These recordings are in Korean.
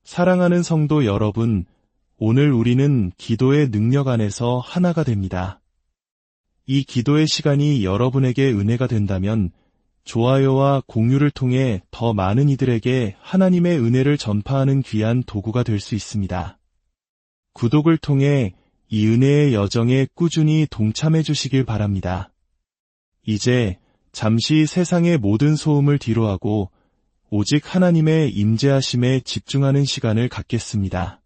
사랑하는 성도 여러분, 오늘 우리는 기도의 능력 안에서 하나가 됩니다. 이 기도의 시간이 여러분에게 은혜가 된다면 좋아요와 공유를 통해 더 많은 이들에게 하나님의 은혜를 전파하는 귀한 도구가 될 수 있습니다. 구독을 통해 이 은혜의 여정에 꾸준히 동참해 주시길 바랍니다. 이제 잠시 세상의 모든 소음을 뒤로하고 오직 하나님의 임재하심에 집중하는 시간을 갖겠습니다.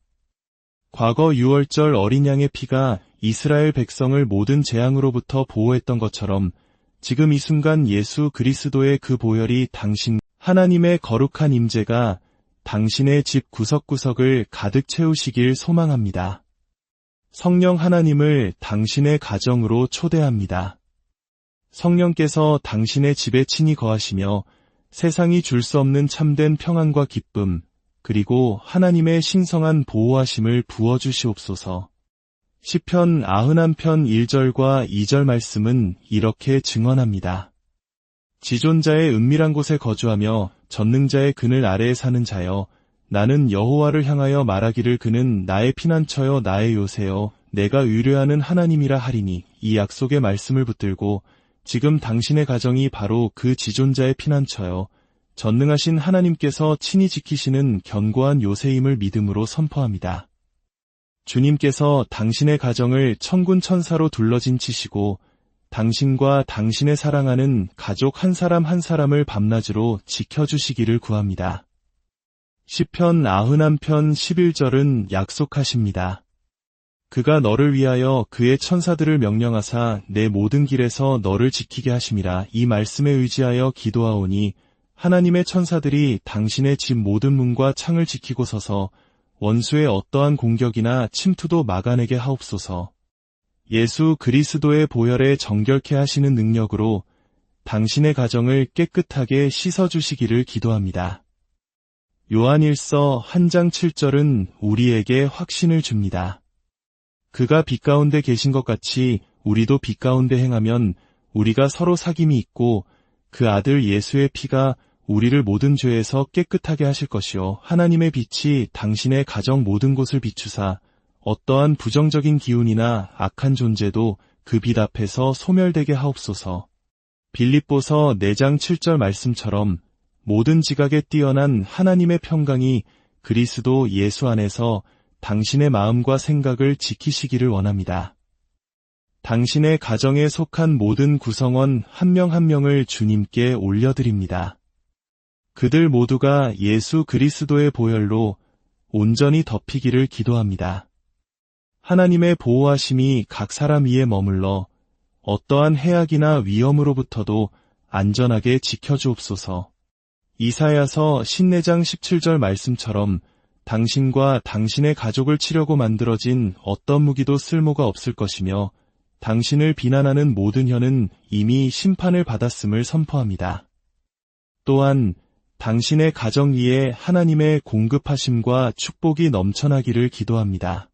과거 유월절 어린 양의 피가 이스라엘 백성을 모든 재앙으로부터 보호했던 것처럼 지금 이 순간 예수 그리스도의 그 보혈이 당신 하나님의 거룩한 임재가 당신의 집 구석구석을 가득 채우시길 소망합니다. 성령 하나님을 당신의 가정으로 초대합니다. 성령께서 당신의 집에 친히 거하시며 세상이 줄 수 없는 참된 평안과 기쁨, 그리고 하나님의 신성한 보호하심을 부어주시옵소서. 시편 91편 1절과 2절 말씀은 이렇게 증언합니다. 지존자의 은밀한 곳에 거주하며 전능자의 그늘 아래에 사는 자여, 나는 여호와를 향하여 말하기를 그는 나의 피난처여 나의 요새여 내가 의뢰하는 하나님이라 하리니, 이 약속의 말씀을 붙들고 지금 당신의 가정이 바로 그 지존자의 피난처여 전능하신 하나님께서 친히 지키시는 견고한 요새임을 믿음으로 선포합니다. 주님께서 당신의 가정을 천군 천사로 둘러진 치시고 당신과 당신의 사랑하는 가족 한 사람 한 사람을 밤낮으로 지켜주시기를 구합니다. 시편 91편 11절은 약속하십니다. 그가 너를 위하여 그의 천사들을 명령하사 내 모든 길에서 너를 지키게 하심이라. 이 말씀에 의지하여 기도하오니 하나님의 천사들이 당신의 집 모든 문과 창을 지키고 서서 원수의 어떠한 공격이나 침투도 막아내게 하옵소서. 예수 그리스도의 보혈에 정결케 하시는 능력으로 당신의 가정을 깨끗하게 씻어주시기를 기도합니다. 요한일서 1장 7절은 우리에게 확신을 줍니다. 그가 빛 가운데 계신 것 같이 우리도 빛 가운데 행하면 우리가 서로 사귐이 있고 그 아들 예수의 피가 우리를 모든 죄에서 깨끗하게 하실 것이요 하나님의 빛이 당신의 가정 모든 곳을 비추사 어떠한 부정적인 기운이나 악한 존재도 그 빛 앞에서 소멸되게 하옵소서. 빌립보서 4장 7절 말씀처럼 모든 지각에 뛰어난 하나님의 평강이 그리스도 예수 안에서 당신의 마음과 생각을 지키시기를 원합니다. 당신의 가정에 속한 모든 구성원 한 명 한 명을 주님께 올려드립니다. 그들 모두가 예수 그리스도의 보혈로 온전히 덮이기를 기도합니다. 하나님의 보호하심이 각 사람 위에 머물러 어떠한 해악이나 위험으로부터도 안전하게 지켜주옵소서. 이사야서 54장 17절 말씀처럼 당신과 당신의 가족을 치려고 만들어진 어떤 무기도 쓸모가 없을 것이며 당신을 비난하는 모든 혀는 이미 심판을 받았음을 선포합니다. 또한 당신의 가정 위에 하나님의 공급하심과 축복이 넘쳐나기를 기도합니다.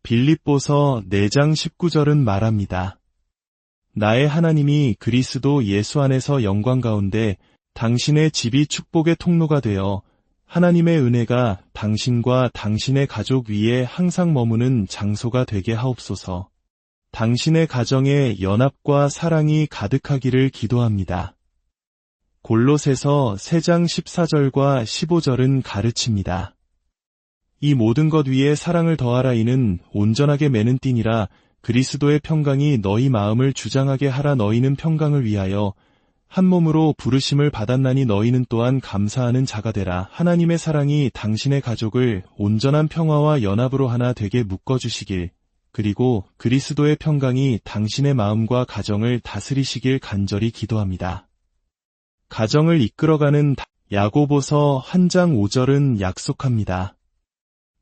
빌립보서 4장 19절은 말합니다. 나의 하나님이 그리스도 예수 안에서 영광 가운데 당신의 집이 축복의 통로가 되어 하나님의 은혜가 당신과 당신의 가족 위에 항상 머무는 장소가 되게 하옵소서. 당신의 가정에 연합과 사랑이 가득하기를 기도합니다. 골로새서 3장 14절과 15절은 가르칩니다. 이 모든 것 위에 사랑을 더하라. 이는 온전하게 매는 띠니라. 그리스도의 평강이 너희 마음을 주장하게 하라. 너희는 평강을 위하여 한 몸으로 부르심을 받았나니 너희는 또한 감사하는 자가 되라. 하나님의 사랑이 당신의 가족을 온전한 평화와 연합으로 하나 되게 묶어주시길, 그리고 그리스도의 평강이 당신의 마음과 가정을 다스리시길 간절히 기도합니다. 가정을 이끌어가는 야고보서 1장 5절은 약속합니다.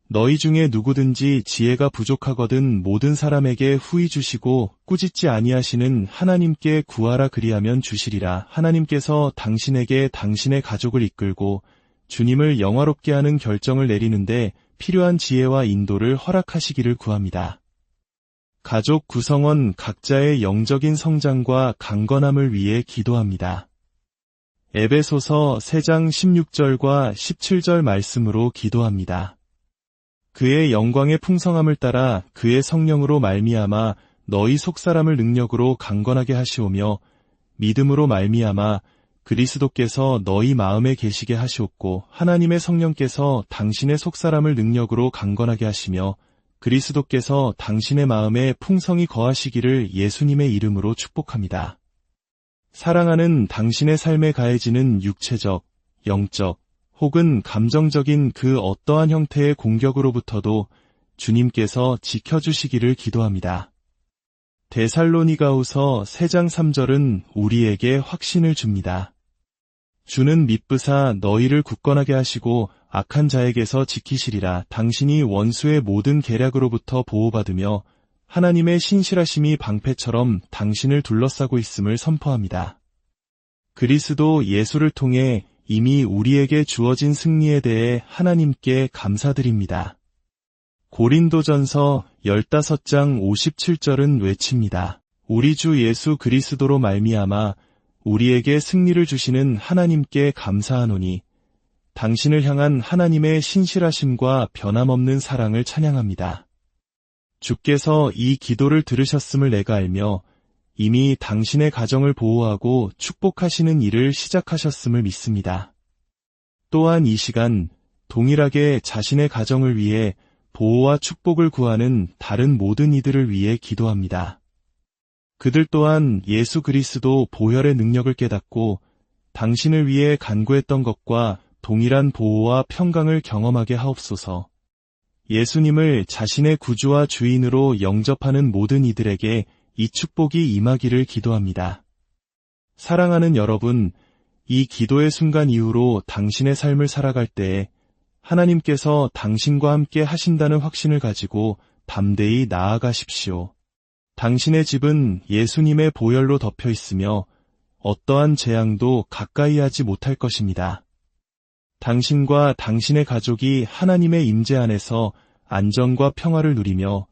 너희 중에 누구든지 지혜가 부족하거든 모든 사람에게 후히 주시고 꾸짖지 아니하시는 하나님께 구하라. 그리하면 주시리라. 하나님께서 당신에게 당신의 가족을 이끌고 주님을 영화롭게 하는 결정을 내리는데 필요한 지혜와 인도를 허락하시기를 구합니다. 가족 구성원 각자의 영적인 성장과 강건함을 위해 기도합니다. 에베소서 3장 16절과 17절 말씀으로 기도합니다. 그의 영광의 풍성함을 따라 그의 성령으로 말미암아 너희 속사람을 능력으로 강건하게 하시오며 믿음으로 말미암아 그리스도께서 너희 마음에 계시게 하시옵고 하나님의 성령께서 당신의 속사람을 능력으로 강건하게 하시며 그리스도께서 당신의 마음에 풍성히 거하시기를 예수님의 이름으로 축복합니다. 사랑하는 당신의 삶에 가해지는 육체적, 영적, 혹은 감정적인 그 어떠한 형태의 공격으로부터도 주님께서 지켜주시기를 기도합니다. 데살로니가후서 3장 3절은 우리에게 확신을 줍니다. 주는 미쁘사 너희를 굳건하게 하시고 악한 자에게서 지키시리라. 당신이 원수의 모든 계략으로부터 보호받으며 하나님의 신실하심이 방패처럼 당신을 둘러싸고 있음을 선포합니다. 그리스도 예수를 통해 이미 우리에게 주어진 승리에 대해 하나님께 감사드립니다. 고린도전서 15장 57절은 외칩니다. 우리 주 예수 그리스도로 말미암아 우리에게 승리를 주시는 하나님께 감사하노니 당신을 향한 하나님의 신실하심과 변함없는 사랑을 찬양합니다. 주께서 이 기도를 들으셨음을 내가 알며 이미 당신의 가정을 보호하고 축복하시는 일을 시작하셨음을 믿습니다. 또한 이 시간 동일하게 자신의 가정을 위해 보호와 축복을 구하는 다른 모든 이들을 위해 기도합니다. 그들 또한 예수 그리스도 보혈의 능력을 깨닫고 당신을 위해 간구했던 것과 동일한 보호와 평강을 경험하게 하옵소서. 예수님을 자신의 구주와 주인으로 영접하는 모든 이들에게 이 축복이 임하기를 기도합니다. 사랑하는 여러분, 이 기도의 순간 이후로 당신의 삶을 살아갈 때에 하나님께서 당신과 함께 하신다는 확신을 가지고 담대히 나아가십시오. 당신의 집은 예수님의 보혈로 덮여 있으며 어떠한 재앙도 가까이 하지 못할 것입니다. 당신과 당신의 가족이 하나님의 임재 안에서 안정과 평화를 누리며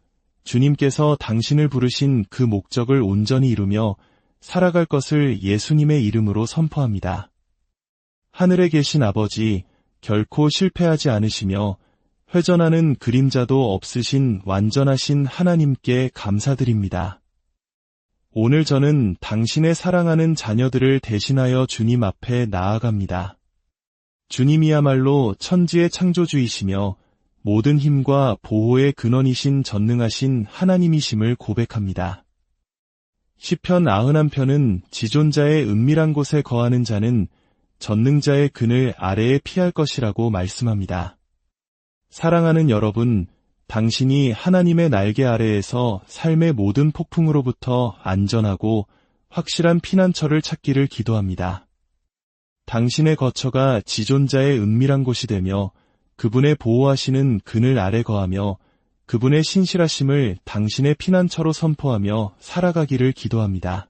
주님께서 당신을 부르신 그 목적을 온전히 이루며 살아갈 것을 예수님의 이름으로 선포합니다. 하늘에 계신 아버지, 결코 실패하지 않으시며 회전하는 그림자도 없으신 완전하신 하나님께 감사드립니다. 오늘 저는 당신의 사랑하는 자녀들을 대신하여 주님 앞에 나아갑니다. 주님이야말로 천지의 창조주이시며 모든 힘과 보호의 근원이신 전능하신 하나님이심을 고백합니다. 시편 91편은 지존자의 은밀한 곳에 거하는 자는 전능자의 그늘 아래에 피할 것이라고 말씀합니다. 사랑하는 여러분, 당신이 하나님의 날개 아래에서 삶의 모든 폭풍으로부터 안전하고 확실한 피난처를 찾기를 기도합니다. 당신의 거처가 지존자의 은밀한 곳이 되며 그분의 보호하시는 그늘 아래 거하며 그분의 신실하심을 당신의 피난처로 선포하며 살아가기를 기도합니다.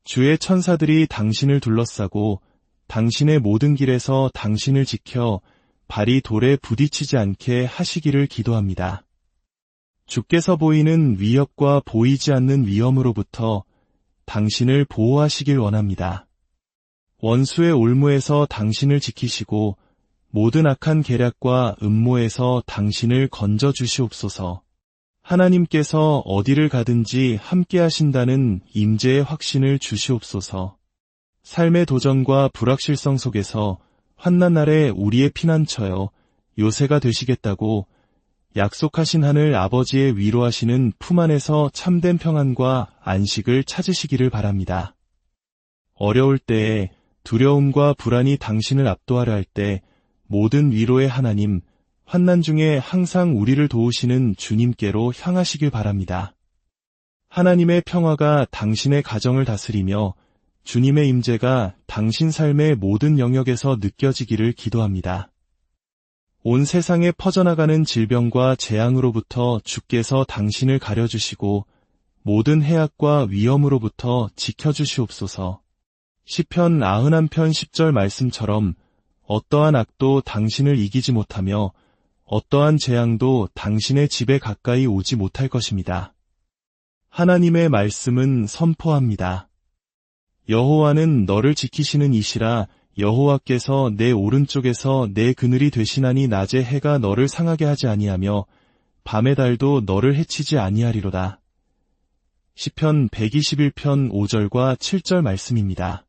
주의 천사들이 당신을 둘러싸고 당신의 모든 길에서 당신을 지켜 발이 돌에 부딪히지 않게 하시기를 기도합니다. 주께서 보이는 위협과 보이지 않는 위험으로부터 당신을 보호하시길 원합니다. 원수의 올무에서 당신을 지키시고 모든 악한 계략과 음모에서 당신을 건져 주시옵소서. 하나님께서 어디를 가든지 함께 하신다는 임재의 확신을 주시옵소서. 삶의 도전과 불확실성 속에서 환난 날에 우리의 피난처여 요새가 되시겠다고 약속하신 하늘 아버지의 위로하시는 품 안에서 참된 평안과 안식을 찾으시기를 바랍니다. 어려울 때에 두려움과 불안이 당신을 압도하려 할 때 모든 위로의 하나님, 환난 중에 항상 우리를 도우시는 주님께로 향하시길 바랍니다. 하나님의 평화가 당신의 가정을 다스리며 주님의 임재가 당신 삶의 모든 영역에서 느껴지기를 기도합니다. 온 세상에 퍼져나가는 질병과 재앙으로부터 주께서 당신을 가려주시고 모든 해악과 위험으로부터 지켜주시옵소서. 시편 91편 10절 말씀처럼 어떠한 악도 당신을 이기지 못하며 어떠한 재앙도 당신의 집에 가까이 오지 못할 것입니다. 하나님의 말씀은 선포합니다. 여호와는 너를 지키시는 이시라. 여호와께서 내 오른쪽에서 내 그늘이 되시나니 낮에 해가 너를 상하게 하지 아니하며 밤의 달도 너를 해치지 아니하리로다. 시편 121편 5절과 7절 말씀입니다.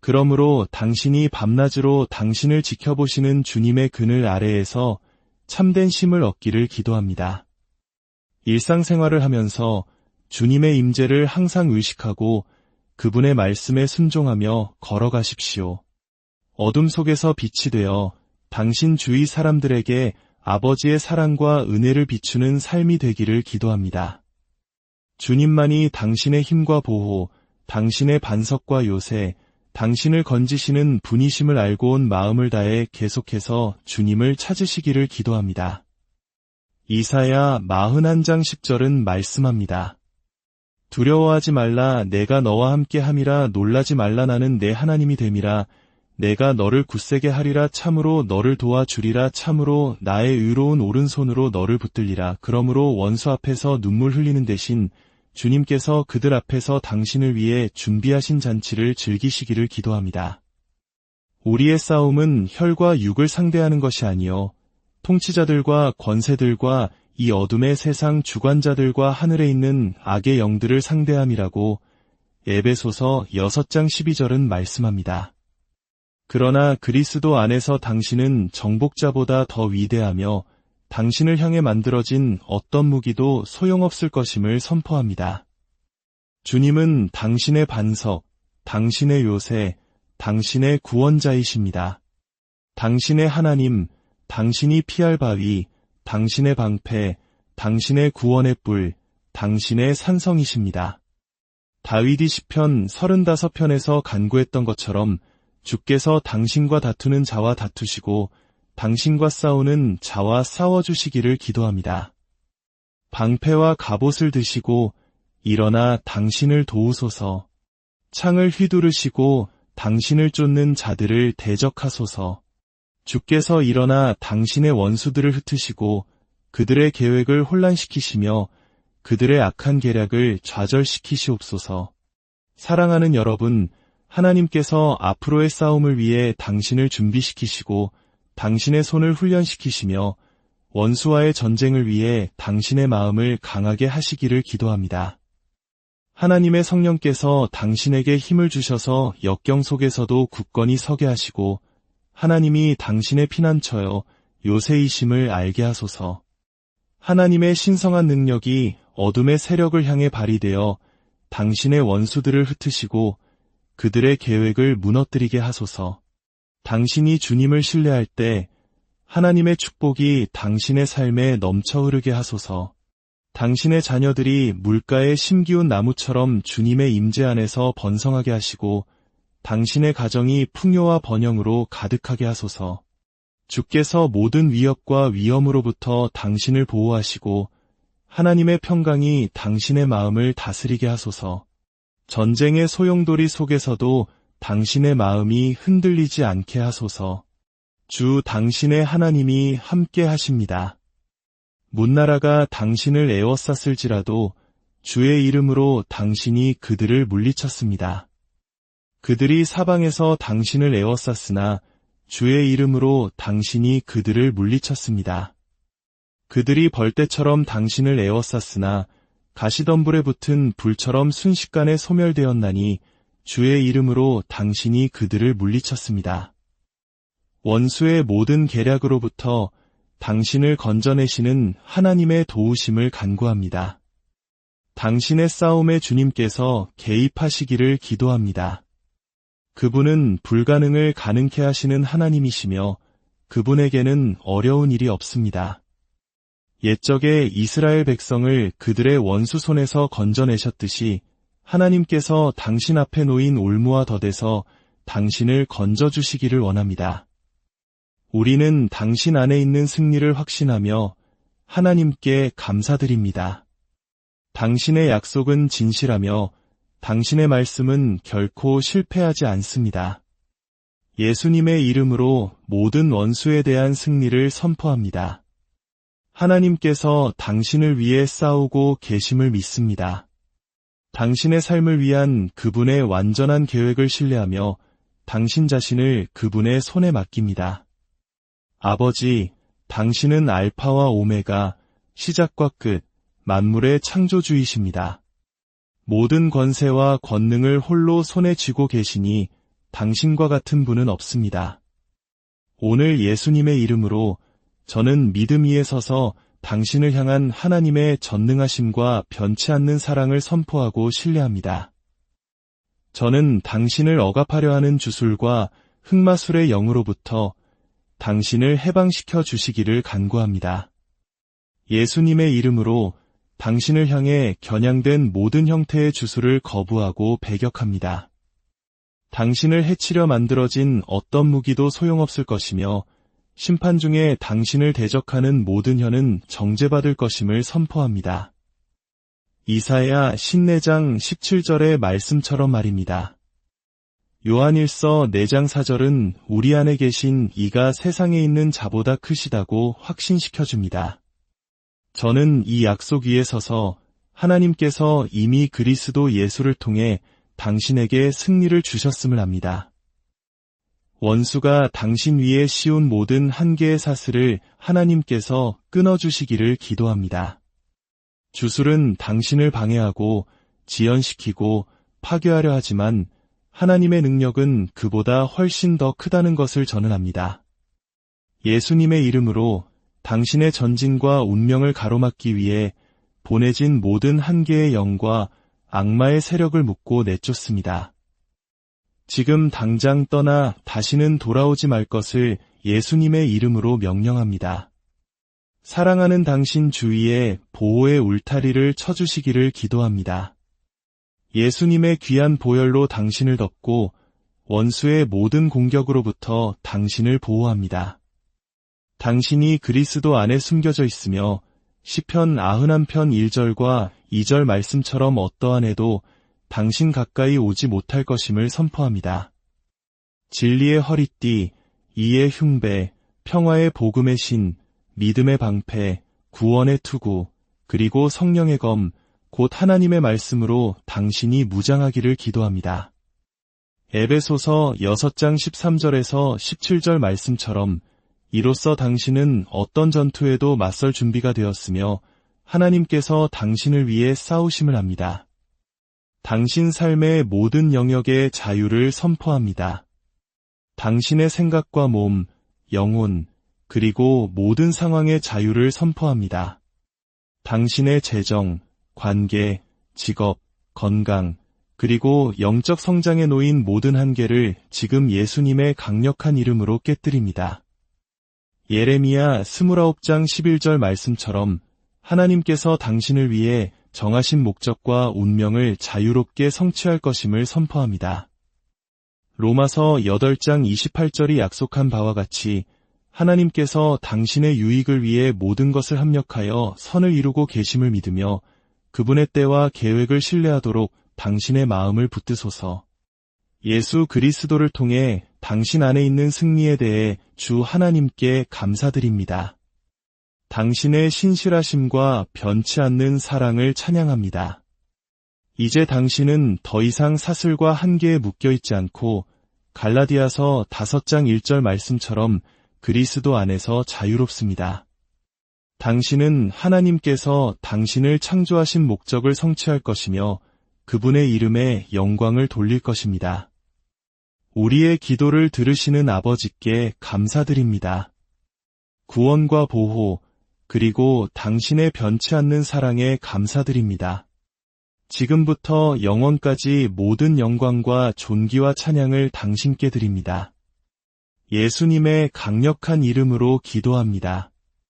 그러므로 당신이 밤낮으로 당신을 지켜보시는 주님의 그늘 아래에서 참된 쉼을 얻기를 기도합니다. 일상생활을 하면서 주님의 임재를 항상 의식하고 그분의 말씀에 순종하며 걸어가십시오. 어둠 속에서 빛이 되어 당신 주위 사람들에게 아버지의 사랑과 은혜를 비추는 삶이 되기를 기도합니다. 주님만이 당신의 힘과 보호, 당신의 반석과 요새, 당신을 건지시는 분이심을 알고 온 마음을 다해 계속해서 주님을 찾으시기를 기도합니다. 이사야 41장 10절은 말씀합니다. 두려워하지 말라. 내가 너와 함께 함이라. 놀라지 말라. 나는 내 하나님이 됨이라. 내가 너를 굳세게 하리라. 참으로 너를 도와주리라. 참으로 나의 의로운 오른손으로 너를 붙들리라. 그러므로 원수 앞에서 눈물 흘리는 대신 주님께서 그들 앞에서 당신을 위해 준비하신 잔치를 즐기시기를 기도합니다. 우리의 싸움은 혈과 육을 상대하는 것이 아니요 통치자들과 권세들과 이 어둠의 세상 주관자들과 하늘에 있는 악의 영들을 상대함이라고 에베소서 6장 12절은 말씀합니다. 그러나 그리스도 안에서 당신은 정복자보다 더 위대하며 당신을 향해 만들어진 어떤 무기도 소용없을 것임을 선포합니다. 주님은 당신의 반석, 당신의 요새, 당신의 구원자이십니다. 당신의 하나님, 당신이 피할 바위, 당신의 방패, 당신의 구원의 뿔, 당신의 산성이십니다. 다윗이 시편 35편에서 간구했던 것처럼 주께서 당신과 다투는 자와 다투시고 당신과 싸우는 자와 싸워주시기를 기도합니다. 방패와 갑옷을 드시고 일어나 당신을 도우소서. 창을 휘두르시고 당신을 쫓는 자들을 대적하소서. 주께서 일어나 당신의 원수들을 흩으시고 그들의 계획을 혼란시키시며 그들의 악한 계략을 좌절시키시옵소서. 사랑하는 여러분, 하나님께서 앞으로의 싸움을 위해 당신을 준비시키시고 당신의 손을 훈련시키시며 원수와의 전쟁을 위해 당신의 마음을 강하게 하시기를 기도합니다. 하나님의 성령께서 당신에게 힘을 주셔서 역경 속에서도 굳건히 서게 하시고 하나님이 당신의 피난처여 요새이심을 알게 하소서. 하나님의 신성한 능력이 어둠의 세력을 향해 발휘되어 당신의 원수들을 흩으시고 그들의 계획을 무너뜨리게 하소서. 당신이 주님을 신뢰할 때 하나님의 축복이 당신의 삶에 넘쳐 흐르게 하소서. 당신의 자녀들이 물가의 심기운 나무처럼 주님의 임재 안에서 번성하게 하시고 당신의 가정이 풍요와 번영으로 가득하게 하소서. 주께서 모든 위협과 위험으로부터 당신을 보호하시고 하나님의 평강이 당신의 마음을 다스리게 하소서. 전쟁의 소용돌이 속에서도 당신의 마음이 흔들리지 않게 하소서. 주 당신의 하나님이 함께 하십니다. 문나라가 당신을 에워쌌을지라도 주의 이름으로 당신이 그들을 물리쳤습니다. 그들이 사방에서 당신을 에워쌌으나 주의 이름으로 당신이 그들을 물리쳤습니다. 그들이 벌떼처럼 당신을 에워쌌으나 가시덤불에 붙은 불처럼 순식간에 소멸되었나니 주의 이름으로 당신이 그들을 물리쳤습니다. 원수의 모든 계략으로부터 당신을 건져내시는 하나님의 도우심을 간구합니다. 당신의 싸움에 주님께서 개입하시기를 기도합니다. 그분은 불가능을 가능케 하시는 하나님이시며 그분에게는 어려운 일이 없습니다. 옛적에 이스라엘 백성을 그들의 원수 손에서 건져내셨듯이 하나님께서 당신 앞에 놓인 올무와 덫에서 당신을 건져주시기를 원합니다. 우리는 당신 안에 있는 승리를 확신하며 하나님께 감사드립니다. 당신의 약속은 진실하며 당신의 말씀은 결코 실패하지 않습니다. 예수님의 이름으로 모든 원수에 대한 승리를 선포합니다. 하나님께서 당신을 위해 싸우고 계심을 믿습니다. 당신의 삶을 위한 그분의 완전한 계획을 신뢰하며 당신 자신을 그분의 손에 맡깁니다. 아버지, 당신은 알파와 오메가, 시작과 끝, 만물의 창조주이십니다. 모든 권세와 권능을 홀로 손에 쥐고 계시니 당신과 같은 분은 없습니다. 오늘 예수님의 이름으로 저는 믿음 위에 서서 당신을 향한 하나님의 전능하심과 변치 않는 사랑을 선포하고 신뢰합니다. 저는 당신을 억압하려 하는 주술과 흑마술의 영으로부터 당신을 해방시켜 주시기를 간구합니다. 예수님의 이름으로 당신을 향해 겨냥된 모든 형태의 주술을 거부하고 배격합니다. 당신을 해치려 만들어진 어떤 무기도 소용없을 것이며 심판 중에 당신을 대적하는 모든 혀는 정죄받을 것임을 선포합니다. 이사야 14장 17절의 말씀처럼 말입니다. 요한일서 4장 4절은 우리 안에 계신 이가 세상에 있는 자보다 크시다고 확신시켜줍니다. 저는 이 약속 위에 서서 하나님께서 이미 그리스도 예수를 통해 당신에게 승리를 주셨음을 압니다. 원수가 당신 위에 씌운 모든 한계의 사슬을 하나님께서 끊어주시기를 기도합니다. 주술은 당신을 방해하고 지연시키고 파괴하려 하지만 하나님의 능력은 그보다 훨씬 더 크다는 것을 저는 압니다. 예수님의 이름으로 당신의 전진과 운명을 가로막기 위해 보내진 모든 한계의 영과 악마의 세력을 묶고 내쫓습니다. 지금 당장 떠나 다시는 돌아오지 말 것을 예수님의 이름으로 명령합니다. 사랑하는 당신 주위에 보호의 울타리를 쳐주시기를 기도합니다. 예수님의 귀한 보혈로 당신을 덮고 원수의 모든 공격으로부터 당신을 보호합니다. 당신이 그리스도 안에 숨겨져 있으며 시편 91편 1절과 2절 말씀처럼 어떠한 해도 당신 가까이 오지 못할 것임을 선포합니다. 진리의 허리띠, 이의 흉배, 평화의 복음의 신, 믿음의 방패, 구원의 투구, 그리고 성령의 검, 곧 하나님의 말씀으로 당신이 무장하기를 기도합니다. 에베소서 6장 13절에서 17절 말씀처럼 이로써 당신은 어떤 전투에도 맞설 준비가 되었으며 하나님께서 당신을 위해 싸우심을 합니다. 당신 삶의 모든 영역의 자유를 선포합니다. 당신의 생각과 몸, 영혼, 그리고 모든 상황의 자유를 선포합니다. 당신의 재정, 관계, 직업, 건강, 그리고 영적 성장에 놓인 모든 한계를 지금 예수님의 강력한 이름으로 깨뜨립니다. 예레미야 29장 11절 말씀처럼 하나님께서 당신을 위해 정하신 목적과 운명을 자유롭게 성취할 것임을 선포합니다. 로마서 8장 28절이 약속한 바와 같이 하나님께서 당신의 유익을 위해 모든 것을 합력하여 선을 이루고 계심을 믿으며 그분의 때와 계획을 신뢰하도록 당신의 마음을 붙드소서. 예수 그리스도를 통해 당신 안에 있는 승리에 대해 주 하나님께 감사드립니다. 당신의 신실하심과 변치 않는 사랑을 찬양합니다. 이제 당신은 더 이상 사슬과 한계에 묶여있지 않고 갈라디아서 5장 1절 말씀처럼 그리스도 안에서 자유롭습니다. 당신은 하나님께서 당신을 창조하신 목적을 성취할 것이며 그분의 이름에 영광을 돌릴 것입니다. 우리의 기도를 들으시는 아버지께 감사드립니다. 구원과 보호, 그리고 당신의 변치 않는 사랑에 감사드립니다. 지금부터 영원까지 모든 영광과 존귀와 찬양을 당신께 드립니다. 예수님의 강력한 이름으로 기도합니다.